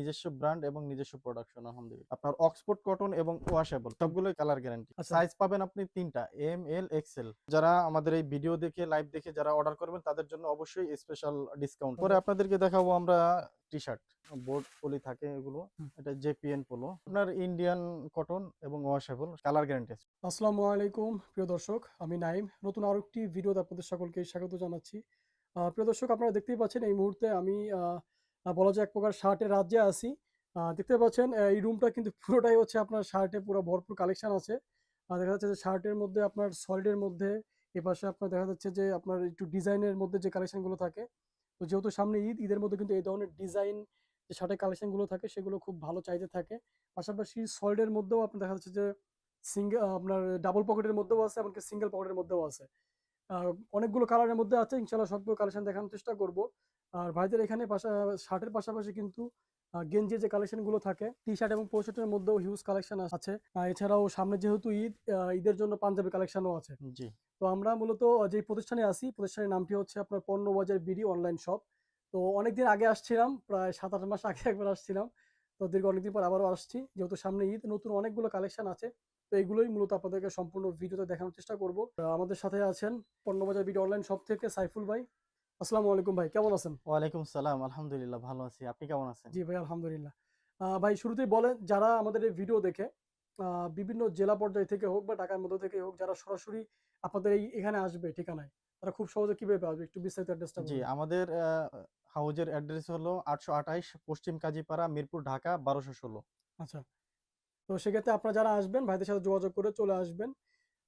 নিজস্ব ব্র্যান্ড এবং নিজস্ব প্রোডাকশন আলহামদুলিল্লাহ। আপনার অক্সফোর্ড কটন এবং ওয়াশেবল সবগুলোই কালার গ্যারান্টি। সাইজ পাবেন আপনি ৩টা, এম, এল, এক্সেল। যারা আমাদের এই ভিডিও দেখে লাইভ দেখে যারা অর্ডার করবেন তাদের জন্য অবশ্যই স্পেশাল ডিসকাউন্ট। পরে আপনাদেরকে দেখাবো আমরা টি-শার্ট, বোর্ড পলি থাকে এগুলো। এটা জেপিএন পোলো, আপনার ইন্ডিয়ান কটন এবং ওয়াশেবল, কালার গ্যারান্টি আছে। আসসালামু আলাইকুম প্রিয় দর্শক, আমি নাইম। নতুন আরো একটি ভিডিওতে আপনাদের সকলকে স্বাগত জানাচ্ছি। প্রিয় দর্শক, আপনারা দেখতেই পাচ্ছেন এই মুহূর্তে আমি বলা যায় এক প্রকার শার্টের রাজ্যে আছি। দেখতে পাচ্ছেন এই রুমটা কিন্তু পুরোটাই হচ্ছে আপনার শার্টে পুরো ভরপুর কালেকশন আছে। দেখা যাচ্ছে যে শার্টের মধ্যে আপনার সলিডের মধ্যে এপাশে আপনার দেখা যাচ্ছে যে আপনার একটু ডিজাইনের মধ্যে যে কালেকশনগুলো থাকে। তো যেহেতু সামনে ঈদের মধ্যে কিন্তু এই ধরনের ডিজাইন যে শার্টের কালেকশনগুলো থাকে সেগুলো খুব ভালো চাহিদা থাকে। পাশাপাশি সলিডের মধ্যেও আপনার দেখা যাচ্ছে যে আপনার ডাবল পকেটের মধ্যেও আছে, এমনকি সিঙ্গেল পকেটের মধ্যেও আছে। আ অনেকগুলো কালারের মধ্যে আছে। ইনশাআল্লাহ সবগুলো কালেকশন দেখানোর চেষ্টা করব। আর ভাইদের এখানে শার্টের পাশাপাশি কিন্তু গেঞ্জির যে কালেকশন গুলো থাকে, টি-শার্ট এবং পোশাকের মধ্যেও হিউজ কালেকশন আছে। এছাড়াও সামনে যেহেতু ঈদ, ঈদের জন্য পাঞ্জাবি কালেকশনও আছে। জি। তো আমরা মূলত যে প্রতিষ্ঠানে আছি, প্রতিষ্ঠানের নামটি হচ্ছে আপনার পণ্যবাজার বিডি অনলাইন শপ। তো অনেকদিন আগে আসছিলাম, প্রায় ৭-৮ মাস আগে একবার আসছিলাম। তো দীর্ঘ অনেকদিন পর আবারও আসছি। যেহেতু সামনে ঈদ, নতুন অনেকগুলো কালেকশন আছে। তো এগুলোই মূলত আপনাদেরকে সম্পূর্ণ ভিডিওতে দেখানোর চেষ্টা করব। আমাদের সাথে আছেন পণ্যবাজার বিডি অনলাইন শপ থেকে সাইফুল ভাই। আসসালামু আলাইকুম ভাই, কেমন আছেন? ওয়ালাইকুম সালাম, আলহামদুলিল্লাহ ভালো আছি। আপনি কেমন আছেন? জি ভাই, আলহামদুলিল্লাহ। ভাই শুরুতেই বলেন, যারা আমাদের এই ভিডিও দেখে আ বিভিন্ন জেলা পর্যায় থেকে হোক বা ঢাকার মধ্য থেকে হোক, যারা সরাসরি আপনাদের এখানে আসবে ঠিকানায়, তারা খুব সহজে কিভাবে আসবে? একটু বিস্তারিত অ্যাড্রেসটা জি, বলবেন। আমাদের হাউজের অ্যাড্রেস হলো ৮২৮ পশ্চিম কাজীপাড়া, মিরপুর, ঢাকা ১২১৬। আচ্ছা। তো সেক্ষেত্রে আপনারা যারা আসবেন ভাইদের সাথে যোগাযোগ করে চলে আসবেন।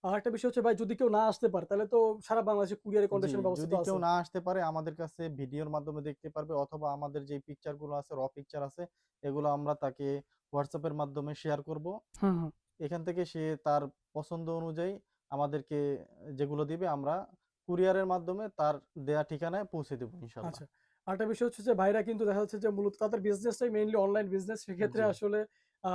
আরেকটা বিষয় হচ্ছে ভাই, যদি কেউ না আসতে পারে তাহলে তো সারা বাংলাদেশে কুরিয়ারের জি, কন্ডিশনের ব্যবস্থা যদি তো কেউ আছে। না আসতে পারে আমাদের কাছে ভিডিওর মাধ্যমে দেখতে পারবে, অথবা আমাদের যে পিকচার গুলো আছে, র পিকচার আছে, এগুলো আমরা তাকে WhatsApp এর মাধ্যমে শেয়ার করব। হুম, হুম। এখান থেকে সে তার পছন্দ অনুযায়ী আমাদেরকে যেগুলো দিবে আমরা কুরিয়ারের মাধ্যমে তার দেয়া ঠিকানায় পৌঁছে দেব ইনশাআল্লাহ। আচ্ছা। আরেকটা বিষয় হচ্ছে যে ভাইরা কিন্তু দেখা যাচ্ছে যে মূলত তাদের বিজনেসটাই মেইনলি অনলাইন বিজনেস। সেক্ষেত্রে জি। আসলে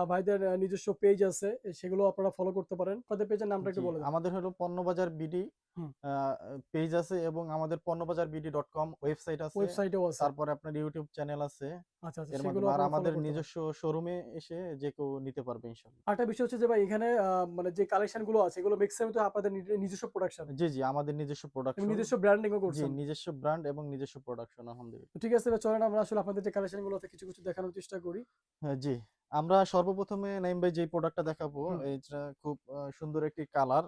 ভাইদের নিজস্ব পেজ আছে। সেগুলো আপনারা ফলো করতে পারেন। আপনাদের পেজের নামটা জি, একটু বলে দেন। আমাদের হলো পণ্যবাজার বিডি হুম। আ পেজ আছে এবং আমাদের পণ্যবাজারবিডি.কম ওয়েবসাইট আছে। ওয়েবসাইটেও আছে। তারপরে আপনার ইউটিউব চ্যানেল আছে আচ্ছা, আচ্ছা। এর সেগুলো মাধ্যমে। আর আপনারা ফলো আমাদের করতে পারেন। নিজস্ব শোরুমে এসে যে কেউ নিতে পারবে ইনশাআল্লাহ। আরেকটা বিষয় হচ্ছে যে ভাই, এখানে মানে যে কালেকশন গুলো আছে এগুলো মেক্সিমাম তো আপনাদের নিজস্ব প্রোডাকশন জি, জি, আমাদের নিজস্ব এবং প্রোডাকশন। নিজস্ব ব্র্যান্ডিং ও জি, করছেন। নিজস্ব ব্র্যান্ড এবং নিজস্ব প্রোডাকশন আলহামদুলিল্লাহ। তো ঠিক আছে ভাই, চলেন আমরা আসলে আপনাদের যে কালেকশন গুলো আছে কিছু দেখানোর চেষ্টা করি। হ্যাঁ, জি। আমরা সর্বপ্রথমে নাইম ভাই যেই প্রোডাক্টটা দেখাবো, হুম। এইটা খুব সুন্দর একটি কালার,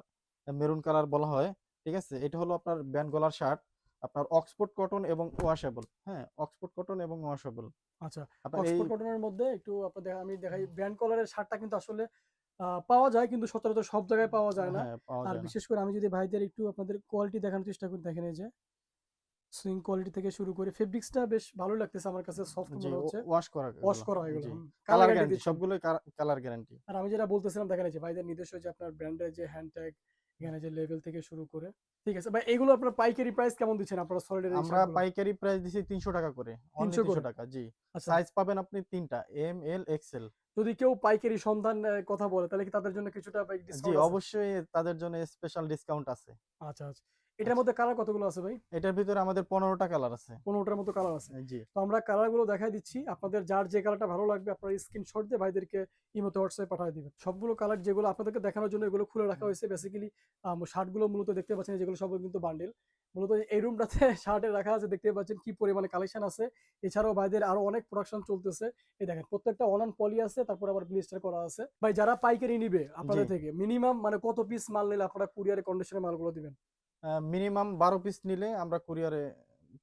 মেরুন কালার বলা হয়। ঠিক আছে? এটা হলো আপনার ব্যান্ড গলার শার্ট। আপনার অক্সফোর্ড কটন এবং ওয়াশেবল। হ্যাঁ? অক্সফোর্ড কটন এবং ওয়াশেবল। আচ্ছা। আপনার এই অক্সফোর্ড কটনের মধ্যে একটু আমি দেখাই, ব্র্যান্ড কলারের শার্টটা কিন্তু আসলে পাওয়া যায় কিন্তু সচরাচর সব জায়গায় পাওয়া যায় না। হ্যাঁ, পাওয়া আর যায় না। বিশেষ করে আমি যদি ভাইদের একটু আপনাদের কোয়ালিটি দেখানোর চেষ্টা করি, দেখেন এই যে সুইং কোয়ালিটি থেকে শুরু করে ফেব্রিক্সটা বেশ ভালো লাগতেছে আমার কাছে, সফট জি, মনে হচ্ছে। ওয়াশ করা ওয়াশ এগুলো। করা হয় এগুলো। জি। হুম। কালার কালার গ্যারান্টি গ্যারান্টি দিচ্ছেন। সবগুলোই কালার গ্যারান্টি। আর আমি যেটা বলতেছিলাম, দেখেন এই যে ভাইদের নিজস্ব যে আপনার ব্র্যান্ডের যে হ্যান্ড ট্যাগ, এখানে যে লেভেল থেকে শুরু করে। ঠিক আছে ভাই, এগুলো আপনার পাইকারি প্রাইস কেমন দিচ্ছেন আপনারা সলিডের এই আমরা শার্টগুলো? পাইকারি প্রাইস দিছি ৳৩০০ করে। অনলি ৩০০ করে। ৳৩০০। জি। আচ্ছা। সাইজ পাবেন আপনি ৩টা, এম, এল, এক্সেল। যদি কেউ পাইকারি সন্ধান কথা বলে তাহলে কি তাদের জন্য কিছুটা জি, ডিসকাউন্ট আছে? অবশ্যই তাদের জন্য স্পেশাল ডিসকাউন্ট আছে। আচ্ছা, আচ্ছা। এটার আচ্ছা। মধ্যে কালার কতগুলো আছে ভাই? এটার ভিতরে আমাদের ১৫ টা কালার আছে। ১৫ টার মতো কালার আছে। জি। তো আমরা কালারগুলো দেখায় দিচ্ছি। আপনাদের যার যে কালারটা ভালো লাগবে আপনারা স্ক্রিনশট দিয়ে ভাইদেরকে ইমোতে হোয়াটসঅ্যাপে পাঠায় দিবেন। সবগুলো কালার যেগুলো আপনাদেরকে দেখানোর জন্য এগুলো খুলে রাখা হয়েছে। বেসিক্যালি শার্টগুলো মূলত দেখতে পাচ্ছেন যেগুলো সবগুলো কিন্তু বান্ডেল। মূলত এই রুমটাতে শার্টের রাখা আছে, দেখতে পাচ্ছেন কি পরিমাণে কালেকশন আছে। এছাড়াও ভাইদের আরো অনেক প্রোডাকশন চলতেছে। এই দেখেন প্রত্যেকটা অন পলি আছে, তারপর আবার ব্লিস্টার করা আছে। ভাই যারা পাইকারি নিবে জি। আপনাদের থেকে মিনিমাম মানে কত পিস মাল নিলে আপনারা কুরিয়ারে কন্ডিশনে মালগুলো দিবেন? মিনিমাম ১২ পিস নিলে আমরা কুরিয়ারে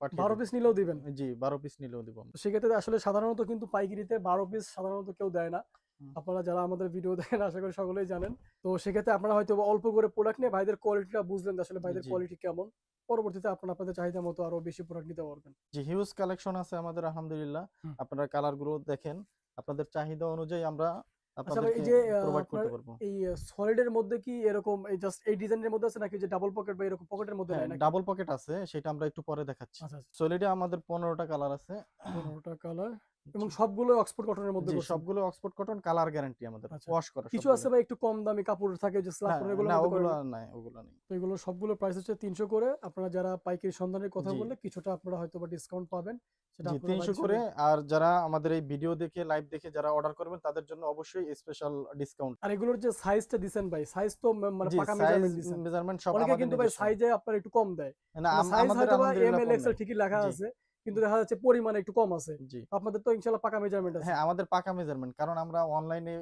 পাঠিয়ে ১২ দেব। পিস নিলেও দিবেন? জি, ১২ পিস নিলেও দিব আমরা। তো সেক্ষেত্রে আসলে সাধারণত কিন্তু পাইকারিতে ১২ পিস সাধারণত কেউ দেয় না। হুম। আপনারা যারা আমাদের ভিডিও দেখেন আশা করি সকলেই জানেন। তো সেক্ষেত্রে আপনারা হয়তোবা অল্প করে প্রোডাক্ট নিয়ে ভাইদের কোয়ালিটিটা বুঝলেন যে আসলে ভাইদের জি। কোয়ালিটি কেমন। পরবর্তীতে আপনারা আপনাদের চাহিদা মতো আরো বেশি প্রোডাক্ট নিতে পারবেন। জি, হিউজ কালেকশন আছে আমাদের আলহামদুলিল্লাহ। হুম। আপনারা কালার গুলো দেখেন। আপনাদের চাহিদা অনুযায়ী আমরা আচ্ছা ভাই, আপনাদেরকে এই যে প্রোভাইড আপনার করতে পারবো। এই সলিড এর মধ্যে কি এরকম এই জাস্ট এই ডিজাইনের মধ্যে আছে, নাকি যে ডাবল পকেট বা এরকম পকেটের মধ্যে হ্যাঁ, নেয় নাকি? ডাবল পকেট আছে, সেটা আমরা একটু পরে দেখাচ্ছি। আচ্ছা, আচ্ছা। সলিডে আমাদের ১৫ টা কালার আছে। ১৫ টা কালার। এবং জি। সবগুলো অক্সফোর্ড কটনের মধ্যে জি, করছেন। সবগুলো অক্সফোর্ড কটন, কালার গ্যারান্টি আমাদের। আচ্ছা। ওয়াশ করা কিছু আছে সবগুলো। ভাই একটু কম দামি কাপড় থাকে যে স্ল্যাব না, কটন এগুলোর না মধ্যে করেন ওগুলো না? নাই, ওগুলো নেই। তো এগুলো সবগুলোর প্রাইস হচ্ছে ৩০০ করে। আপনারা যারা পাইকারি সন্ধানের কথা জি। বললে কিছুটা আপনারা হয়তোবা ডিসকাউন্ট পাবেন। সেটা জি, আপনারা ৩০০ ভাইদের করে। সাথে আর যারা আমাদের এই ভিডিও দেখে, লাইভ দেখে যারা অর্ডার করবেন তাদের জন্য অবশ্যই স্পেশাল ডিসকাউন্ট। আর এগুলোর যে সাইজটা দিছেন ভাই, সাইজ তো মানে জি, পাকা সাইজ মেজারমেন্ট দিছেন। মেজারমেন্ট সব অনেকে আমাদের কিন্তু ভাই নিজস্ব। সাইজে আপনার একটু কম দেয়। না, মানে সাইজ আমাদের হয়তোবা এম আলহামদুলিল্লাহ এল কম এক্স এল নাই। ঠিকই লেখা জি, আছে। কিন্তু দেখা যাচ্ছে পরিমাণে একটু কম আছে। জি। আপনাদের তো ইনশাআল্লাহ পাকা মেজারমেন্ট আছে। হ্যাঁ, আমাদের পাকা মেজারমেন্ট। কারণ আমরা অনলাইনে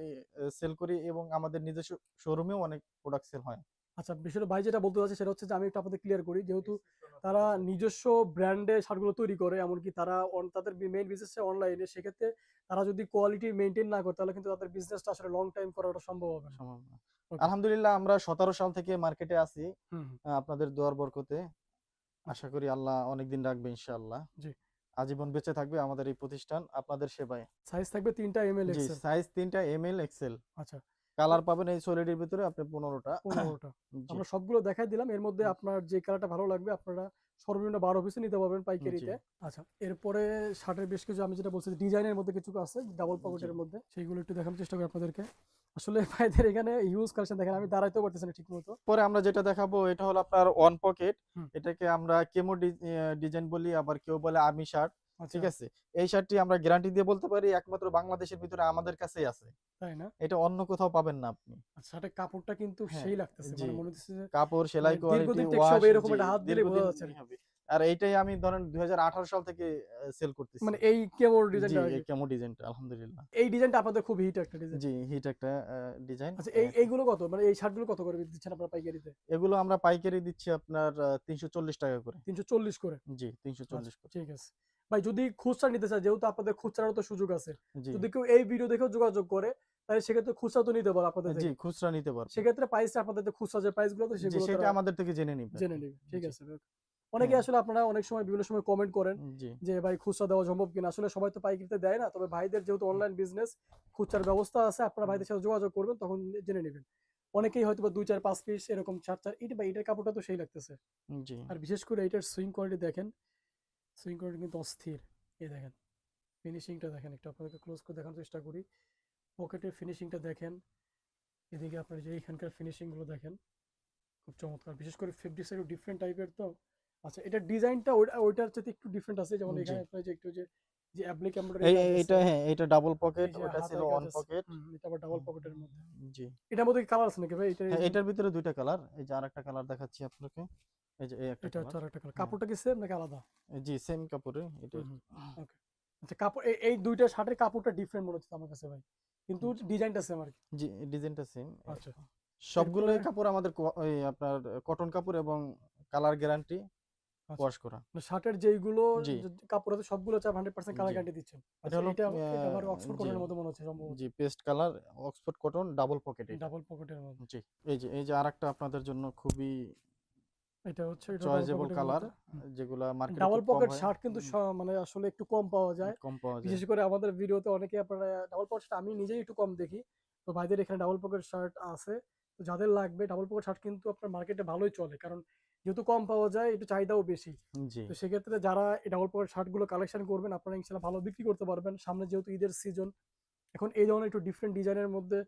সেল করি এবং আমাদের নিজস্ব শোরুমেও অনেক প্রোডাক্ট সেল হয়। আচ্ছা, বিষয়টা ভাই যেটা বলতে চাচ্ছে সেটা হচ্ছে যে আমি একটু আপনাদের ক্লিয়ার করি। যেহেতু তারা নিজস্ব ব্র্যান্ডে শার্টগুলো তৈরি করে, এমনকি তারা তাদের মেইন বিজনেসটা অনলাইনে। সেক্ষেত্রে তারা যদি কোয়ালিটি মেইনটেইন না করে তাহলে কিন্তু তাদের বিজনেসটা আসলে লং টাইম করাটা সম্ভব হবে না। সম্ভব না। ওকে। আলহামদুলিল্লাহ আমরা ১৭ সাল থেকে মার্কেটে আছি। হুম, হুম। আপনাদের দোয়ার বরকতে। আচ্ছা। আশা করি আল্লাহ অনেকদিন রাখবে ইনশাআল্লাহ। জি। আজীবন বেঁচে থাকবে আমাদের এই প্রতিষ্ঠান আপনাদের সেবায়। সাইজ থাকবে ৩ টা এম এল জি, এক্সেল। সাইজ ৩ টা এম এল এক্সেল। আচ্ছা। তো কালার পাবেন এই সোলিডের ভিতরে আপনি ১৫ টা। ১৫ টা। জি, আমরা সবগুলো দেখাই দিলাম। এর মধ্যে আপনার যে কালারটা ভালো লাগবে আপনারা সর্বনিম্ন ১২ পিসও নিতে পারবেন জি, পাইকারিতে। আচ্ছা, এরপরে শার্টের বেশ কিছু আমি যেটা বলছি ডিজাইনের মধ্যে কিছু আছে ডাবল জি। পকেটের মধ্যে। সেইগুলো একটু দেখানোর চেষ্টা করি আপনাদেরকে। আসলে ভাইদের এখানে হিউজ কালেকশন দেখেন আমি দাঁড়াইতেও পারতেছি না ঠিকমতো। পরে আমরা যেটা দেখাবো এটা হলো আপনার ওয়ান পকেট। হুম, এটাকে আমরা কেমো ডিজাইন বলি, আবার কেউ বলে আর্মি শার্ট। আচ্ছা, ঠিক আছে? এই শার্টটি আমরা গ্যারান্টি দিয়ে বলতে পারি একমাত্র বাংলাদেশের ভিতরে আমাদের কাছেই আছে। তাই না? এটা অন্য কোথাও পাবেন না আপনি। আচ্ছা, শার্টের কাপড়টা কিন্তু হ্যাঁ, সেই লাগতেছে। জি। মানে মনে হচ্ছে যে কাপড়, মানে সেলাই কোয়ালিটি, দীর্ঘদিন টেকসই ওয়াশ, হবে এরকম জি, একটা হাত দিলেই বোঝা দীর্ঘদিন যাচ্ছে আরকি। হবে। আর এইটাই আমি ধরেন ২০১৮ সাল থেকে সেল করতেছি। মানে এই কেমন জি, ডিজাইনটা এই আরকি। কেমো ডিজাইনটা আলহামদুলিল্লাহ। এই ডিজাইনটা আপনাদের খুব হিট একটা ডিজাইন। জি, হিট একটা ডিজাইন। আচ্ছা, এইগুলো কত? মানে এই শার্টগুলো কত করে দিচ্ছেন আপনারা পাইকারিতে? এগুলো আমরা পাইকারি দিচ্ছি আপনার ৳৩৪০ করে। ৩৪০ করে। জি, আচ্ছা, ৩৪০ করে। ঠিক আছে। ভাই যদি খুচরা নিতে চায় যেহেতু আপনাদের খুচরারও তো সুযোগ আছে। জি, যদি কেউ এই ভিডিও দেখেও যোগাযোগ করে তাহলে সেক্ষেত্রে খুচরা তো নিতে পারে আপনাদের জি, থেকে। খুচরা নিতে পারবে। সেক্ষেত্রে প্রাইসটা আপনাদের যে খুচরা যে প্রাইস গুলো তো জি, সেগুলো সেটা তারা আমাদের থেকে জেনে নিবে জেনে আরকি। নিবে। ঠিক জি, আছে ভাই। অনেকে হ্যাঁ, আসলে আপনারা অনেক সময় বিভিন্ন সময় কমেন্ট করেন জি, যে ভাই খুচরা দেওয়া সম্ভব কিনা? আসলে সবাই তো পাইকারিতে দেয় না। তবে ভাইদের যেহেতু অনলাইন বিজনেস খুচরার ব্যবস্থা আছে আপনারা হুম, ভাইদের সাথে যোগাযোগ করবেন তখন জেনে নিবেন। অনেকেই হয়তোবা ২, ৪, ৫ পিস এরকম ৪, এটা ভাই এটার কাপড়টা তো সেই লাগতেছে। জি, আর বিশেষ করে এটার সুইং কোয়ালিটি দেখেন। সুইং কোয়ালিটি কিন্তু অস্থির। এই দেখেন। ফিনিশিংটা দেখেন একটু আপনাদেরকে ক্লোজ করে দেখানোর চেষ্টা করি। পকেটের ফিনিশিংটা দেখেন। এদিকে আপনার যে এখানকার ফিনিশিং গুলো দেখেন। খুব চমৎকার। বিশেষ করে ফেব্রিক্স একটু ডিফারেন্ট টাইপের তো। আচ্ছা, এটার ডিজাইনটা ওইটার চাইতে একটু ডিফারেন্ট আছে। যেমন জি। এখানে আপনার যে একটু যে অ্যাপ্লিক এমব্রয়ডারি এই কাজ আছে। এইটা, হ্যাঁ, এইটা ডাবল পকেট, এই যে ওটা ছিল হাতায় কাজ ওয়ান আছে। পকেট। এটা আবার ডাবল পকেটের মধ্যে। জি। এটার মধ্যে কি কালার আছে নাকি ভাই? হ্যাঁ, এটার ভিতরে ২ টা কালার। এই যে আরেকটা কালার দেখাচ্ছি আপনাকে। এই যে এই একটা এটা হচ্ছে কালার। আরেকটা কালার। হ্যাঁ, কাপড়টা কি সেম নাকি আলাদা? জি, সেম কাপড়ে এটা। হুম, হুম। ওকে। আচ্ছা, কাপড় এই ২ টা শার্টের কাপড়টা ডিফারেন্ট মনে হচ্ছে আমার কাছে ভাই। কিন্তু ডিজাইনটা সেম আরকি। জি, ডিজাইনটা সেম। আচ্ছা। এরপরে সবগুলোই কাপড় আমাদের ওই আপনার কটন কাপড় এবং কালার গ্যারান্টি, আচ্ছা। ওয়াশ করা। মানে শার্টের যেইগুলো জি, কাপড় আছে সবগুলো হচ্ছে 100% কালার জি। গ্যারান্টি দিচ্ছেন। এটা আচ্ছা, হলো এটা আবার অক্সফোর্ড জি, কটনের মতো মনে হচ্ছে সম্ভবত। জি, paste colour Oxford cotton double pocket এটা। ডাবল পকেটের মধ্যে। জি। এই যে আরেকটা আপনাদের জন্য খুবই এটা ডাবল চয়েজেবল পকেটের কালার, মধ্যে। হুম। যেগুলা মার্কেটে ডাবল খুব কম পকেট হয়। শার্ট কিন্তু মানে আসলে একটু কম পাওয়া যায়। কম পাওয়া যায়। বিশেষ করে আমাদের ভিডিওতে অনেকে আপনারা ডাবল পকেট শার্ট আমি নিজেই একটু কম দেখি। তো ভাইদের এখানে ডাবল পকেট শার্ট আছে। তো যাদের লাগবে ডাবল পকেট শার্ট কিন্তু আপনার মার্কেটে ভালোই চলে। কারণ যেহেতু কম পাওয়া যায় একটু চাহিদাও বেশি। জি, তো সেক্ষেত্রে যারা এই ডাবল পকেট শার্টগুলো কালেকশন করবেন আপনারা ইনশাআল্লাহ ভালো বিক্রি করতে পারবেন। সামনে যেহেতু ঈদের সিজন এখন এই ধরনের একটু ডিফারেন্ট ডিজাইনের মধ্যে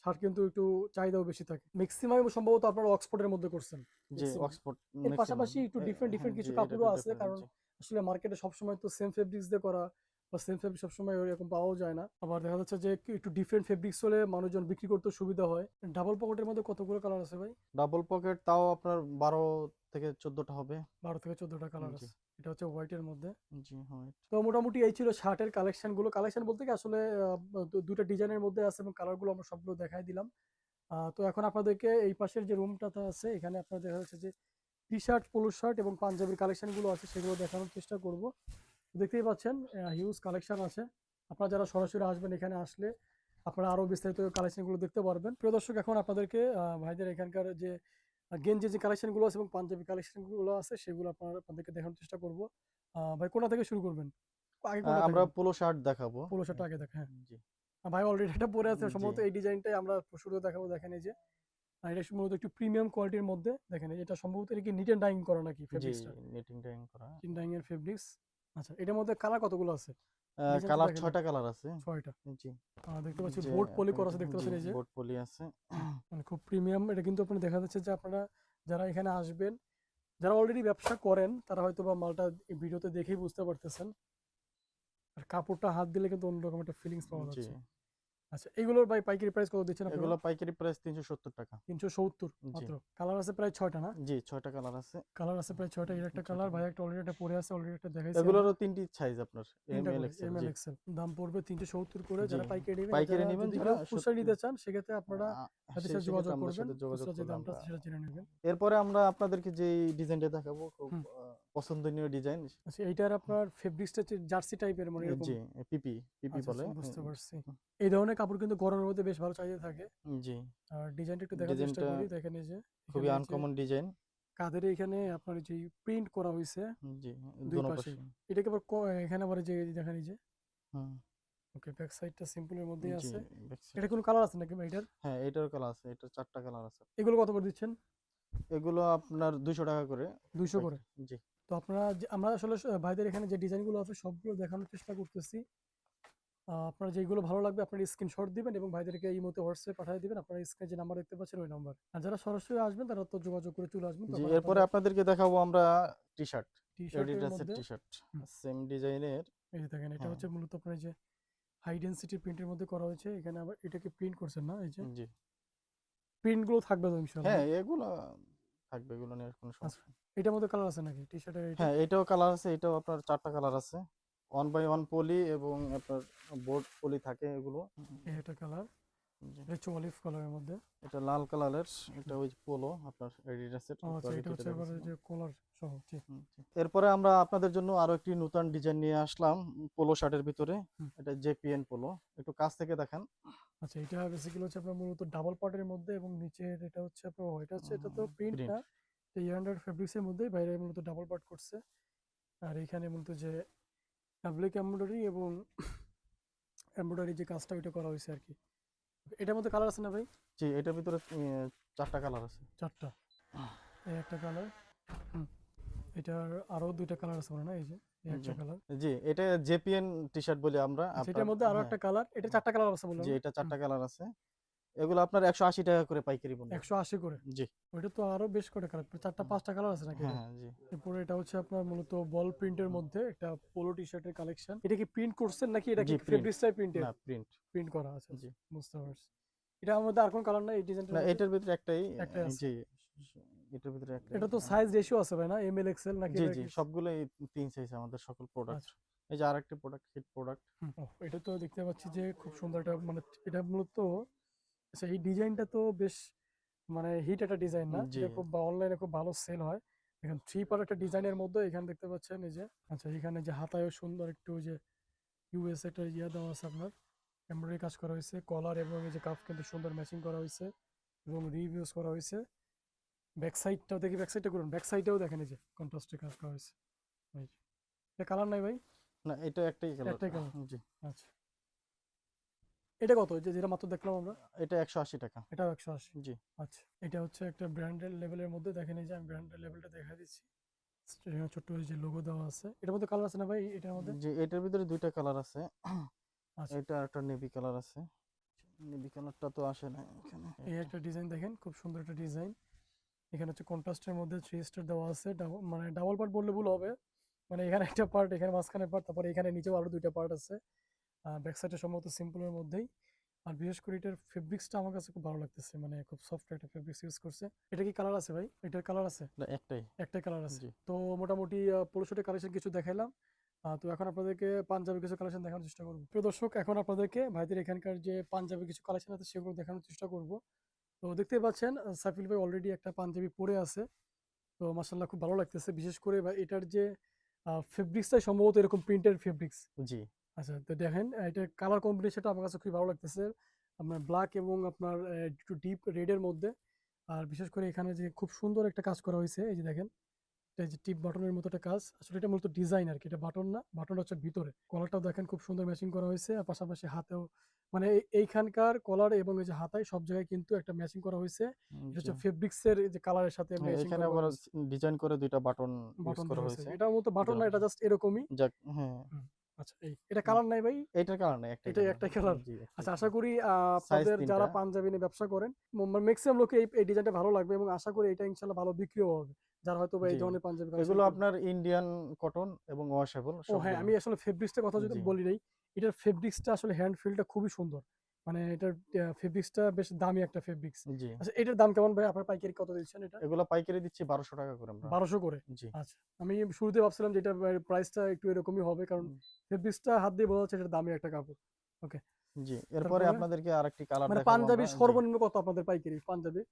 শার্ট কিন্তু একটু চাহিদাও বেশি থাকে। মেক্সিমাম সম্ভবত আপনারা অক্সফোর্ডের মধ্যে করছেন। জি, মেক্সিমাম। অক্সফোর্ড এর মেক্সিমাম। পাশাপাশি একটু হ্যাঁ, ডিফারেন্ট জি, কিছু এটা কাপড়ও ২ টা আছে। ফেব্রিক, কারণ জি। আসলে মার্কেটে সবসময় তো সেম ফেব্রিক্স দিয়ে করা বা সেম ফেব্রিক সবসময় ওইরকম পাওয়াও যায় না। আবার দেখা যাচ্ছে যে একটু ডিফারেন্ট ফেব্রিক্স হলে মানুষজন বিক্রি করতেও সুবিধা হয়। ডাবল পকেটের মধ্যে কতগুলো কালার আছে ভাই? ডাবল পকেট তাও আপনার ১২ থেকে ১৪ টা হবে। ১২ থেকে ১৪ টা কালার জি, আছে। এটা হচ্ছে হোয়াইটের মধ্যে। জি, হোয়াইট। তো মোটামুটি এই ছিল শার্টের কালেকশন গুলো। কালেকশন বলতে কি আসলে ২ টা ডিজাইনের মধ্যে আছে এবং কালার গুলো আমরা সবগুলো দেখাই দিলাম। তো এখন আপনাদেরকে এই পাশের যে রুমটাতে আছে এখানে আপনার দেখা যাচ্ছে যে টি-শার্ট, পোলো শার্ট এবং পাঞ্জাবির কালেকশন গুলো আছে সেগুলো দেখানোর চেষ্টা করব। দেখতেই পাচ্ছেন হিউজ কালেকশন আছে। আপনারা যারা সরাসরি আসবেন এখানে আসলে আপনারা আরো বিস্তারিত কালেকশন গুলো দেখতে পারবেন। প্রিয় দর্শক এখন আপনাদেরকে ভাইদের এখানকার যে গেঞ্জির যে কালেকশন গুলো আছে এবং পাঞ্জাবি কালেকশন গুলো আছে সেগুলো আপনাদেরকে দেখানোর চেষ্টা করব। ভাই কোনটা থেকে শুরু করবেন? আগে কোনটা আমরা দেখাবেন? পোলো শার্ট দেখাবো। পোলো শার্টটা আগে দেখান। হ্যাঁ। জি, ভাই অলরেডি এটা পরে আছে জি, সম্ভবত এই ডিজাইনটাই আমরা শুরুতে দেখাবো দেখেন এই যে। এটা মূলত একটু প্রিমিয়াম কোয়ালিটির মধ্যে দেখেন এটা সম্ভবত এটা কি নিট এন্ড ডাইং করা নাকি জি, ফেব্রিক্সটা? নিটিং ডাইং করা। নিট ডাইং এর ফেব্রিক্স। আচ্ছা, এটার মধ্যে কালার কতগুলো আছে? ডিজাইন তো কালার দেখেন 6টা কালার আছে। ৬টা। জি। দেখতে পাচ্ছি যে বোর্ড পলি আপনি করা আছে, দেখতে জি পাচ্ছেন এই যে। বোট পলি আছে। মানে খুব প্রিমিয়াম। এটা কিন্তু আপনার দেখা যাচ্ছে যে আপনারা যারা এখানে আসবেন, যারা অলরেডি ব্যবসা করেন তারা হয়তোবা মালটা এই ভিডিওতে দেখেই বুঝতে পারতেছেন। আর কাপড়টা হাত দিলে কিন্তু অন্যরকম একটা ফিলিংস পাওয়া জি। যাচ্ছে। আচ্ছা, এগুলোর ভাই পাইকারি প্রাইস কত দিচ্ছেন আপনারা? এগুলো পাইকারি প্রাইস 370 টাকা। ৩৭০ জি। মাত্র। কালার আছে প্রায় ৬টা না? জি 6টা কালার আছে। কালার আছে প্রায় ৬টা। এর একটা 6টা কালার, ভাই কালার। একটা অলরেডি একটা পরে আছে, অলরেডি একটা দেখাইছি আমরা। এগুলোরও 3টি সাইজ আপনার ৩ এম টা এল করে এক্সেল। এমএল জি। এক্সেল। দাম পড়বে ৩৭০ করে। জি। যারা পাইকারি নেবেন আর পাইকারি যারা নিবেন যদি যারা কেউ খুচরা সত্যি নিতে চান সেক্ষেত্রে আপনারা আ তাদের সেই সাথে যোগাযোগ সেক্ষেত্রে আমাদের করবেন। সাথে যোগাযোগ খুচরা যে করলে দামটা আমরা আছে সেটা জেনে নেবেন। এরপরে আমরা আপনাদেরকে যেই ডিজাইনটা দেখাবো খুব হুম। পছন্দনীয় ডিজাইন। আচ্ছা, এইটার আপনার ফেব্রিক্সটা হচ্ছে জার্সি টাইপের, মানে এরকম। জি, পিপি আচ্ছা, বলে। আচ্ছা, বুঝতে পারছি। এই ধরনের কাপড় কিন্তু গরমের মধ্যে বেশ ভালো চাহিদা থাকে। জি। আর ডিজাইনটা একটু দেখার চেষ্টা ডিজাইনটা করি। দেখেন এই যে খুবই এখানে এই যে আনকমন ডিজাইন। কাঁধের এখানে আপনার এই যে প্রিন্ট করা হইছে জি, ২ দোনো পাশেই। পাশে। এটাকে আবার এখানে আবার এই যে দেখেন এই যে হুম, ওকে, ব্যাক সাইডটা সিম্পলের মধ্যেই জি, আছে। ব্যাক এটা কোনো কালার আছে নাকি ভাই এটার? হ্যাঁ, এটার কালার আছে। এটার 4টা কালার আছে। এগুলো কত করে দিচ্ছেন? এগুলো আপনার 200 টাকা করে ২০০ করে। পাইকারি। জি, তো আপনারা আমরা আসলে ভাইদের এখানে যে ডিজাইনগুলো আছে সবগুলো দেখানোর চেষ্টা করতেছি। আপনার যেগুলো ভালো লাগবে আপনারা স্ক্রিনশট দিবেন এবং ভাইদেরকে এই মুহূর্তে হোয়াটসঅ্যাপে পাঠিয়ে দিবেন। আপনারা স্ক্রিনে যে নাম্বার দেখতে পাচ্ছেন ওই নাম্বার। আর যারা সরাসরি আসবেন তারা তো যোগাযোগ করে চলে আসবেন। জি। তখন এরপরে আপনাদের আপনাদেরকে দেখাবো আমরা টি-শার্ট। টি-শার্টের এডিডাসের মধ্যে টি-শার্ট। হুম, সেম ডিজাইনের। এই যে দেখেন এটা হ্যাঁ, হচ্ছে মূলত আপনার এই যে হাই ডেনসিটি প্রিন্টের মধ্যে করা হয়েছে। এখানে আবার এটাকে প্রিন্ট করছেন না? এই যে জি। প্রিন্ট গুলো থাকবে তো ইনশাআল্লাহ হ্যাঁ, না? এগুলো থাকবে। এগুলো নিয়ে কোনো আচ্ছা, সমস্যা নেই। এটার মধ্যে কালার আছে নাকি টি-শার্টের এটা? হ্যাঁ, এটাও কালার আছে। এটাও আপনার 4টা কালার আছে। 1 বাই 1 পলি এবং আপনার বোর্ড পলি থাকে এগুলো। এই একটা কালার। জি। এটা হচ্ছে অলিভ কালারের মধ্যে। এটা লাল কালারের। এটা ওই পোলো আপনার এডিডাসের ও একটু আচ্ছা, আগে এটা কেটে হচ্ছে আবার এই দেখাচ্ছিলাম। যে কলার সহ। জি। জি। এরপরে আমরা আপনাদের জন্য আরো একটি নতুন ডিজাইন নিয়ে আসলাম পোলো শার্টের ভিতরে। হুম। এটা জেপিএন পোলো। একটু কাছ থেকে দেখান। আচ্ছা, এটা বেসিক্যালি হচ্ছে আপনার মূলত ডাবল পার্টের মধ্যে এবং নিচের এটা হচ্ছে আপনার এটা হচ্ছে, এটা তো প্রিন্ট প্রিন্ট। না। এই ইয়ান্ডার ফেব্রিক্স এর মধ্যেই বাইরে মূলত ডাবল পার্ট করছে। আর এখানে মূলত যে ফ্যাব্রিক এমব্রয়ডারি এবং এমব্রয়ডারি যে কাজটা ওইটা করা হয়েছে আর কি। এটার মধ্যে কালার আছে না ভাই? জি, এটার ভিতরে 4টা কালার আছে। ৪টা। এই একটা কালার। হুম। এটার আরো ২টা কালার আছে মনে হয় না? এই যে এই জি। একটা কালার। জি, এটা জেপিএন টি-শার্ট বলি আমরা। আচ্ছা, আপনার এটার মধ্যে আরো হ্যাঁ, একটা কালার। এটা ৪টা কালার আছে জি, বললেন না? এটা হুম। 4টা কালার আছে। এগুলো আপনার 180 টাকা করে পাইকারি মূল্য। ১৮০ করে। জি। ওইটা তো আরো বেশ কয়টা কালার। ৪টা ৫টা কালার আছে নাকি হ্যাঁ, এটা? হ্যাঁ, জি। এরপরে এটা হচ্ছে আপনার মূলত বল প্রিন্টের মধ্যে একটা পোলো টি-শার্টের কালেকশন। এটা কি প্রিন্ট করছেন নাকি এটা কি জি, প্রিন্ট। ফেব্রিক্সটাই প্রিন্টের? না, প্রিন্ট। প্রিন্ট করা আছে। জি। আচ্ছা, বুঝতে পারছি। এটার মধ্যে আর কোন কালার নাই এই ডিজাইনটার না, মধ্যে? এটার ভিতরে একটাই একটাই আছে। জি, এটার ভিতরে একটাই। এটা তো সাইজ রেশিও আছে ভাই না? এম এল এক্সেল নাকি জি, এটা জি, কি? সবগুলোই ৩ সাইজ আমাদের সকল প্রোডাক্ট। আচ্ছা। এই যে আরেকটি প্রোডাক্ট, হিট প্রোডাক্ট। এটা তো দেখতে পাচ্ছি যে খুব সুন্দর একটা, মানে এটা মূলত আচ্ছা, এই ডিজাইনটা তো বেশ মানে হিট একটা ডিজাইন না? জি, এটা খুব অনলাইনে খুব ভালো সেল হয়। দেখেন 3 পার্ট একটা ডিজাইনের মধ্যে এখানে দেখতে পাচ্ছেন এই যে আচ্ছা, এখানে যে হাতায়ও সুন্দর একটু ওই যে ইউএস একটা ইয়া দেওয়া আছে আপনার। এমব্রয়ডারি কাজ করা হয়েছে। কলার এবং এই যে কাফ কিন্তু সুন্দর ম্যাচিং করা হয়েছে এবং রিভিউজ করা হয়েছে। ব্যাক সাইডটাও দেখি, ব্যাক সাইডটা করুন। ব্যাক সাইডেও দেখেন এই যে কন্ট্রাস্টে কাজ করা হয়েছে। এই যে। এটা কালার নাই ভাই? না, এটা একটাই কালার। একটাই কালার। জি। আচ্ছা। এটা কত? এই যে যেটা মাত্র দেখলাম আমরা? এটা 180 টাকা। এটাও ১৮০। জি। আচ্ছা। এটা হচ্ছে একটা ব্র্যান্ডের লেভেলের মধ্যে। দেখেন এই যে আমি ব্র্যান্ডের লেভেলটা দেখা দিচ্ছি। এখানে ছোট্ট ওই যে লোগো দেওয়া আছে। এটার মধ্যে কালার আছে না ভাই এটার মধ্যে? জি, এটার ভিতরে 2টা কালার আছে। আচ্ছা। এটা একটা নেভি কালার আছে। নেভি কালারটা তো আসে না এখানে। এই একটা ডিজাইন দেখেন, খুব সুন্দর একটা ডিজাইন। এখানে হচ্ছে কন্ট্রাস্টের মধ্যে 3 স্টার দেওয়া আছে। মানে ডাবল পার্ট বললে ভুল হবে। মানে এখানে একটা পার্ট, এখানে মাঝখানে পার্ট, তারপরে এখানে নিচেও আরো 2টা পার্ট আছে। ব্যাক সাইডে সম্ভবত সিম্পলের মধ্যেই। আর বিশেষ করে এটার ফেব্রিক্সটা আমার কাছে খুব ভালো লাগতেছে। মানে খুব সফট একটা ফেব্রিক্স ইউজ করছে। এটা কি কালার আছে ভাই? এটার কালার আছে? না, একটাই। একটাই কালার আছে। জি। তো মোটামুটি পোলো শার্টের কালেকশন কিছু দেখাইলাম। তো এখন আপনাদেরকে পাঞ্জাবি কিছু কালেকশন দেখানোর চেষ্টা করব। প্রিয় দর্শক, এখন আপনাদেরকে ভাইদের এখানকার যে পাঞ্জাবি কিছু কালেকশন আছে সেগুলো দেখানোর চেষ্টা করব। তো দেখতেই পাচ্ছেন সাইফুল ভাই অলরেডি একটা পাঞ্জাবি পরে আছে। তো মাশাআল্লাহ খুব ভালো লাগতেছে। বিশেষ করে এটার যে ফেব্রিক্সটাই সম্ভবত এরকম প্রিন্টের ফেব্রিক্স। জি। আচ্ছা, তো দেখেন এটার কালার কম্বিনেশনটা আমার কাছে খুবই ভালো লাগতেছে। আপনার ব্ল্যাক এবং আপনার একটু ডিপ রেড এর মধ্যে। আর বিশেষ করে এখানে যে খুব সুন্দর একটা কাজ করা হয়েছে এই যে দেখেন। এটা যে টিপ বাটনের মতো একটা কাজ। আসলে এটা মূলত ডিজাইন আরকি। এটা বাটন না। বাটনটা হচ্ছে ভিতরে। কলারটাও দেখেন খুব সুন্দর ম্যাচিং করা হয়েছে। আর পাশাপাশি হাতেও মানে এইখানকার কলার এবং এই যে হাতায় সব জায়গায় কিন্তু একটা ম্যাচিং করা হয়েছে। এটা জি। হচ্ছে ফেব্রিক্স এর এই যে কালারের সাথে হ্যাঁ, ম্যাচিং এখানে করে আবার করা হয়েছে। ডিজাইন করে ২ টা বাটন ইউজ বাটন করা দেওয়া হয়েছে। হয়েছে। এটার মতো বাটন না, এটা জাস্ট এরকমই। যাক হ্যাঁ, হুম, আচ্ছা এটা হুম, কালার নাই ভাই? এইটার কালার নাই, একটাই এটাই কালার। একটাই কালার। জি, একটাই আচ্ছা আশা কালার। করি সাইজ আপনাদের ৩ যারা টা। পাঞ্জাবি নিয়ে ব্যবসা করেন মেক্সিমাম লোকের এই ডিজাইনটা ভালো লাগবে এবং আশা করি এটা ইনশাআল্লাহ ভালো বিক্রিও হবে। যারা হয়তোবা জি। এই ধরনের পাঞ্জাবি কালেকশন এগুলো করবে। আপনার ইন্ডিয়ান কটন এবং ওয়াশেবল ও হ্যাঁ, সবগুলো। আমি আসলে ফেব্রিক্সটার কথা যদি জি। বলি নাই, এটার ফেব্রিক্সটা আসলে হ্যান্ড ফিলটা খুবই সুন্দর। মানে এটার ফেব্রিক্সটা বেশ দামি একটা ফেব্রিক্স। জি। আচ্ছা এটার দাম কেমন ভাই? আপনার পাইকারি কত দিচ্ছেন এটা? এগুলো পাইকারি দিচ্ছি ৳১২০০ করে আমরা। ১২০০ করে? জি। আচ্ছা। আমি শুরুতে ভাবছিলাম যে এটার প্রাইসটা একটু এরকমই হবে। কারণ উম ফেব্রিক্সটা হাত দিয়ে বোঝা যাচ্ছে এটার দামি একটা কাপড়। ওকে। জি। এরপরে তারপরে? আপনাদেরকে আরেকটি কালার মানে দেখাবো আমরা। পাঞ্জাবির জি। সর্বনিম্ন কত আপনাদের পাইকারি পাঞ্জাবি?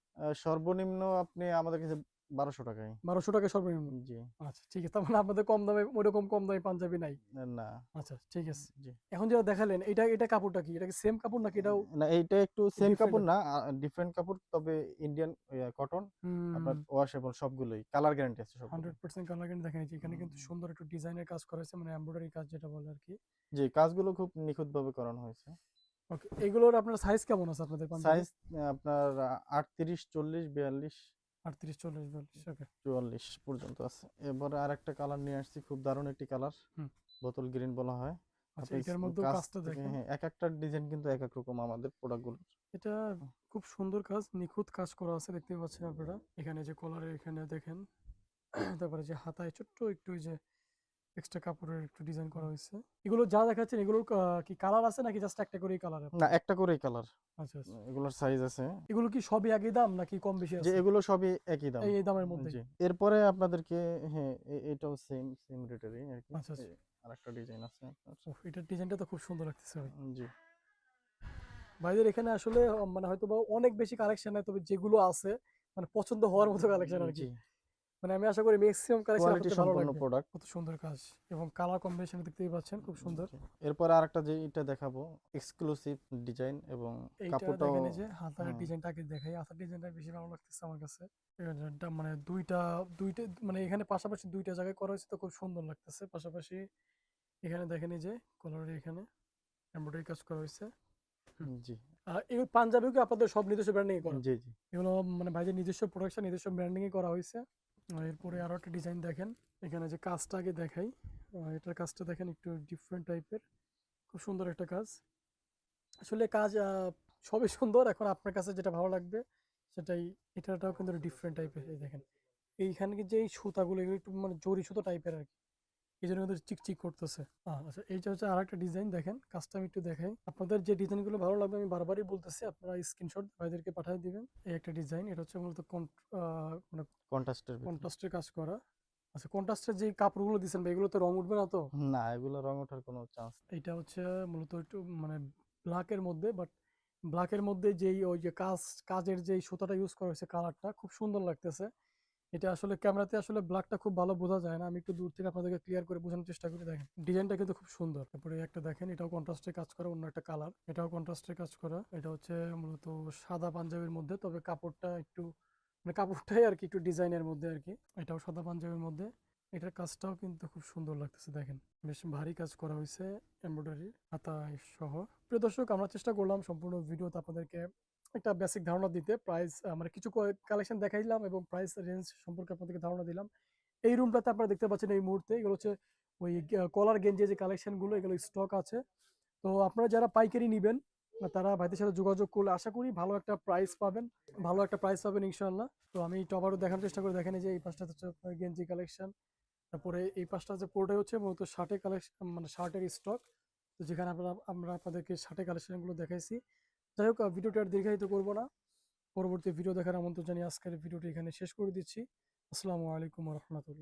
সর্বনিম্ন আপনি আমাদের কাছে ৳১২০০ য়। ৳১২০০ সর্বনিম্ন? জি। আচ্ছা ঠিক আছে। তার মানে আপনাদের কম দামে ওইরকম কম দামি পাঞ্জাবি নাই। না। আচ্ছা ঠিক আছে। জি। এখন যেটা দেখালেন এটা কাপড়টা কি? এটা কি সেম কাপড় নাকি এটাও না, এইটা একটু সেম ডিফারেন্ট কাপড় আছে? না, ডিফারেন্ট কাপড়। তবে ইন্ডিয়ান কটন, হুম, আপনার ওয়াশেবল সবগুলোই। কালার গ্যারান্টি আছে সবগুলোই। 100% কালার কিন্তু দেখেন এই যে এখানে কিন্তু উম সুন্দর একটু ডিজাইনের কাজ করা হয়েছে মানে এমব্রয়ডারি কাজ যেটা বলে আরকি। জি, কাজগুলো খুব নিখুঁতভাবে করানো হয়েছে। ওকে। এগুলোর আপনার সাইজ কেমন আছে আপনাদের পাঞ্জাবির? সাইজ আপনার ৩৮, ৪০, ৪২, ৩৮, ৪০, ৪২ ওকে। ৪৪ পর্যন্ত আছে। এবারে আরেকটা কালার নিয়ে আসছি, খুব দারুণ একটি কালার। হুম। বোতল গ্রিন বলা হয়। আচ্ছা আপনি এটার মধ্যেও কাছ কাজটা থেকে দেখেন। হ্যাঁ, একেকটা ডিজাইন কিন্তু একেক রকম আমাদের প্রোডাক্টগুলোর। এটা খুব সুন্দর কাজ, নিখুঁত কাজ করা আছে দেখতেই পাচ্ছেন আপনারা। এখানে যে কলারের এখানে দেখেন। তারপরে যে হাতায় ছোট্ট একটু ওই যে এক্সট্রা কাপড়ের একটু ডিজাইন করা হয়েছে। এগুলো যা দেখাচ্ছেন এগুলোর কি কালার আছে নাকি জাস্ট একটা করেই কালার না, আপনাদের? একটা করেই কালার। আচ্ছা, আচ্ছা। এগুলোর সাইজ আছে। এগুলো কি সবই একই দাম নাকি কম বেশি যে আছে? এগুলো সবই একই দাম। এই দামের মধ্যেই? জি। এরপরে আপনাদেরকে হ্যাঁ, এটাও সেম রেটেরই আরকি। আচ্ছা, আচ্ছা। আরেকটা ডিজাইন আছে আপনার। ওহ! এটার ডিজাইনটা তো খুব সুন্দর লাগতেছে ভাই। জি। ভাইদের এখানে আসলে মানে হয়তোবা অনেক বেশি কালেকশন নাই। তবে যেগুলো আছে মানে পছন্দ হওয়ার মতো কালেকশন আরকি। জি। মানে আমি আশা করি মেক্সিমাম কালেকশন কোয়ালিটি আপনাদের ভালো সম্পন্ন লাগবে। প্রোডাক্ট। কত সুন্দর কাজ এবং কালার কম্বিনেশন দেখতেই পাচ্ছেন খুব সুন্দর। জি। এরপরে আরেকটা যেইটা দেখাবো, এক্সক্লুসিভ ডিজাইন এবং এইটা কাপড়টাও দেখেন এই যে হাতার হ্যাঁ, ডিজাইনটা আগে দেখাই। হাতার ডিজাইনটা বেশি ভালো লাগতেছে আমার কাছে। এটা মানে ২টা মানে এখানে পাশাপাশি ২ টা জায়গায় করা হয়েছে তো খুব সুন্দর লাগতেছে। পাশাপাশি এখানে দেখেন এই যে কলারের এখানে এমব্রয়ডারি কাজ করা হয়েছে। হুম। জি, এই পাঞ্জাবিও কি আপনাদের সব নিজস্ব ব্র্যান্ডিং এ করা? জি, জি, এগুলো মানে ভাইদের নিজস্ব প্রোডাকশন, নিজস্ব ব্র্যান্ডিং এ করা হয়েছে। এরপরে আরো একটা ডিজাইন দেখেন। এখানে যে কাজটা আগে দেখাই। এটার কাজটা দেখেন একটু ডিফারেন্ট টাইপের। খুব সুন্দর একটা কাজ। আসলে কাজ সবই সুন্দর। এখন আপনার কাছে যেটা ভালো লাগবে সেটাই এটাটাও কিন্তু ডিফারেন্ট টাইপের। এই দেখেন। এইখানে যে এই সুতাগুলো এগুলো একটু মানে জরি সুতো টাইপের আরকি। এজন্য কিন্তু চিকচিক করতেছে। আচ্ছা এইটা হচ্ছে আরেকটা ডিজাইন দেখেন। কাজটা আমি একটু দেখাই। আপনাদের যে ডিজাইনগুলো ভালো লাগবে আমি বারবারই বলতেছি আপনারা স্ক্রিনশট ভাইদেরকে পাঠিয়ে দিবেন। এই একটা ডিজাইন এটা হচ্ছে মূলত আ মানে কন্ট্রাস্টের ভিতরে। কন্ট্রাস্টের কাজ করা। আচ্ছা কন্ট্রাস্টের যে কাপড়গুলো দিছেন ভাই এগুলোতে রং উঠবে না তো? না, এগুলো রং ওঠার কোনো চান্স এইটা হচ্ছে মূলত একটু মানে ব্ল্যাকের মধ্যে বাট ব্ল্যাকের মধ্যে যেই ওই যে কাজের যেই সুতাটা ইউজ করা হয়েছে কালারটা খুব সুন্দর লাগতেছে। এটা আসলে ক্যামেরাতে আসলে ব্ল্যাকটা খুব ভালো বোঝা যায় না। আমি একটু দূর থেকে আপনাদেরকে ক্লিয়ার করে বোঝানোর চেষ্টা করি দেখেন। ডিজাইনটা কিন্তু খুব সুন্দর। তারপরে একটা দেখেন এটাও কন্ট্রাস্টে কাজ করা অন্য একটা কালার। এটাও কন্ট্রাস্টে কাজ করা। এটা হচ্ছে মূলত সাদা পাঞ্জাবির মধ্যে তবে কাপড়টা একটু মানে কাপড়টাই আরকি একটু ডিজাইনের মধ্যে আরকি। এটাও সাদা পাঞ্জাবির মধ্যে। এটার কাজটাও কিন্তু খুব সুন্দর লাগতেছে দেখেন। বেশ ভারী কাজ করা হইছে এমব্রয়ডারি হাতায় সহ। প্রিয় দর্শক আমরা চেষ্টা করলাম সম্পূর্ণ ভিডিওতে আপনাদেরকে একটা বেসিক ধারণা দিতে। প্রাইস মানে কিছু কালেকশন দেখাইলাম এবং প্রাইস রেঞ্জ সম্পর্কে আপনাদেরকে ধারণা দিলাম। এই রুমটাতে আপনারা দেখতে পাচ্ছেন এই মুহূর্তে এগুলো হচ্ছে ওই কলার গেঞ্জি যে কালেকশন গুলো এগুলো স্টক আছে। তো আপনারা যারা পাইকারি নিবেন তারা ভাইদের সাথে যোগাযোগ করলে আশা করি ভালো একটা প্রাইস পাবেন। ভালো একটা প্রাইস পাবেন ইনশাআল্লাহ। তো আমি একটু আবারও দেখানোর চেষ্টা করে দেখেন এই যে এই পাশটা হচ্ছে আপনার গেঞ্জি কালেকশন। তারপরে এই পাশটা যে পুরোটাই হচ্ছে মূলত শার্টের কালেকশন মানে শার্টের স্টক। তো যেখানে আমরা আপনাদেরকে শার্টের কালেকশনগুলো দেখাইছি। যাই হোক ভিডিওটা আর দীর্ঘায়িত করব না। পরবর্তী ভিডিও দেখার আমন্ত্রণ জানিয়ে আজকের ভিডিওটি এখানে শেষ করে দিচ্ছি। আসসালামু আলাইকুম ওয়া রাহমাতুল্লাহ।